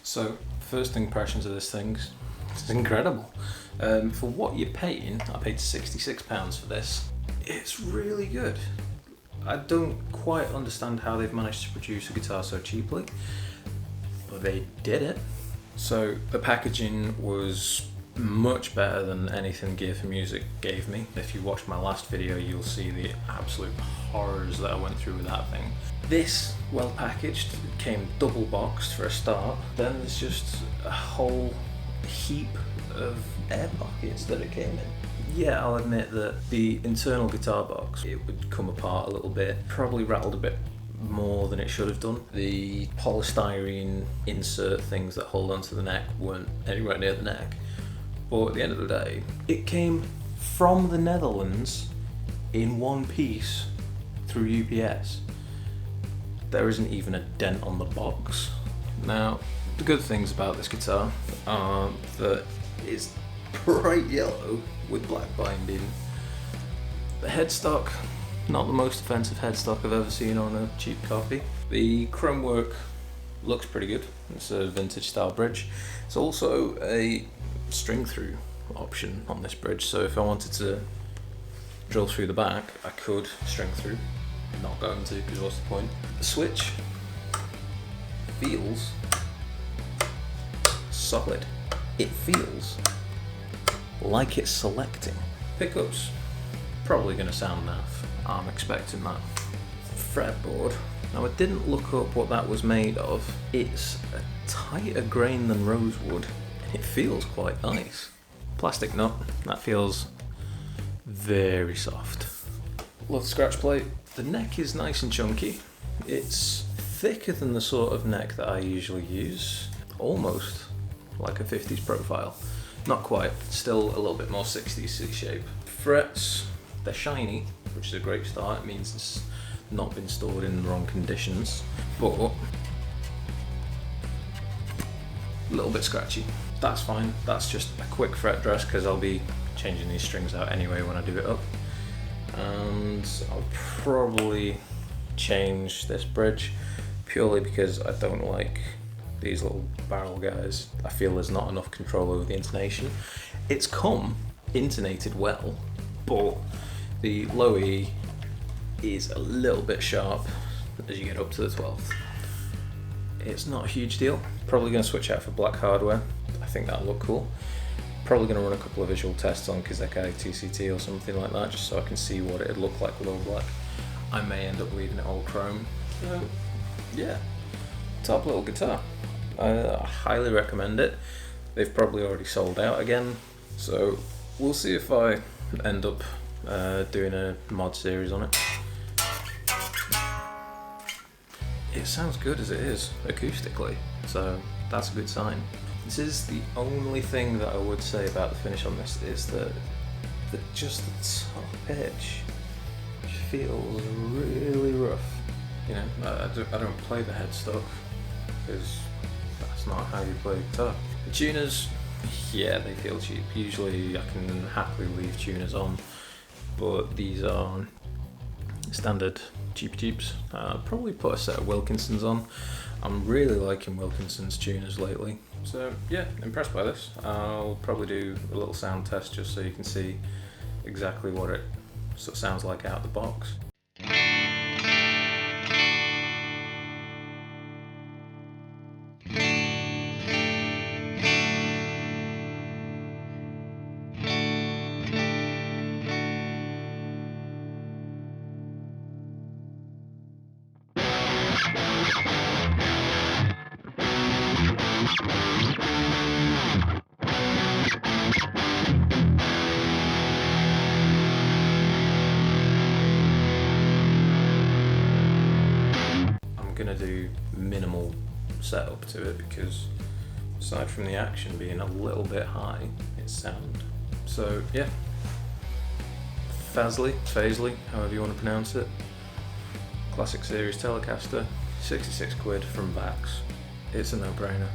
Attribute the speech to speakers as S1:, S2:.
S1: So, first impressions of this thing, it's incredible. For what you're paying, I paid £66 for this. It's really good. I don't quite understand how they've managed to produce a guitar so cheaply, but they did it. So the packaging was much better than anything Gear for Music gave me. If you watched my last video, you'll see the absolute horrors that I went through with that thing. This, well packaged, came double boxed for a start. Then there's just a whole heap of air pockets that it came in. Yeah, I'll admit that the internal guitar box, it would come apart a little bit, probably rattled a bit more than it should have done. The polystyrene insert things that hold onto the neck weren't anywhere near the neck. But at the end of the day, it came from the Netherlands in one piece through UPS. There isn't even a dent on the box. Now, the good things about this guitar are that it's bright yellow with black binding. The headstock, not the most offensive headstock I've ever seen on a cheap copy. The chrome work looks pretty good. It's a vintage style bridge. It's also a string through option on this bridge, so if I wanted to drill through the back, I could string through. I'm not going to, because what's the point? The switch feels solid. It feels like it's selecting. Pickups, probably going to sound naff. I'm expecting that. Fretboard. Now I didn't look up what that was made of. It's a tighter grain than rosewood. It feels quite nice. Plastic nut, that feels very soft. Love the scratch plate. The neck is nice and chunky. It's thicker than the sort of neck that I usually use. Almost like a 50s profile. Not quite, still a little bit more 60s C-shape. Frets, they're shiny, which is a great start. It means it's not been stored in the wrong conditions. But a little bit scratchy. That's fine. That's just a quick fret dress because I'll be changing these strings out anyway when I do it up. And I'll probably change this bridge purely because I don't like these little barrel guys. I feel there's not enough control over the intonation. It's come intonated well, but the low E is a little bit sharp as you get up to the 12th. It's not a huge deal. Probably going to switch out for black hardware. I think that'll look cool. Probably going to run a couple of visual tests on Kizekai TCT or something like that, just so I can see what it'd look like with all black. I may end up leaving it all chrome. Yeah, top little guitar. I highly recommend it. They've probably already sold out again, so we'll see if I end up doing a mod series on it. It sounds good as it is acoustically, so that's a good sign. This is the only thing that I would say about the finish on this, is that just the top edge feels really rough. You know, I don't play the headstock because that's not how you play guitar. The tuners, yeah, they feel cheap. Usually I can happily leave tuners on, but these are standard cheaps. Probably put a set of Wilkinsons on. I'm really liking Wilkinson's tuners lately. So yeah, impressed by this. I'll probably do a little sound test just so you can see exactly what it sort of sounds like out of the box. Gonna do minimal setup to it because aside from the action being a little bit high, it's sound. So yeah, Fazley, however you want to pronounce it. Classic series Telecaster, 66 quid from Vax. It's a no-brainer.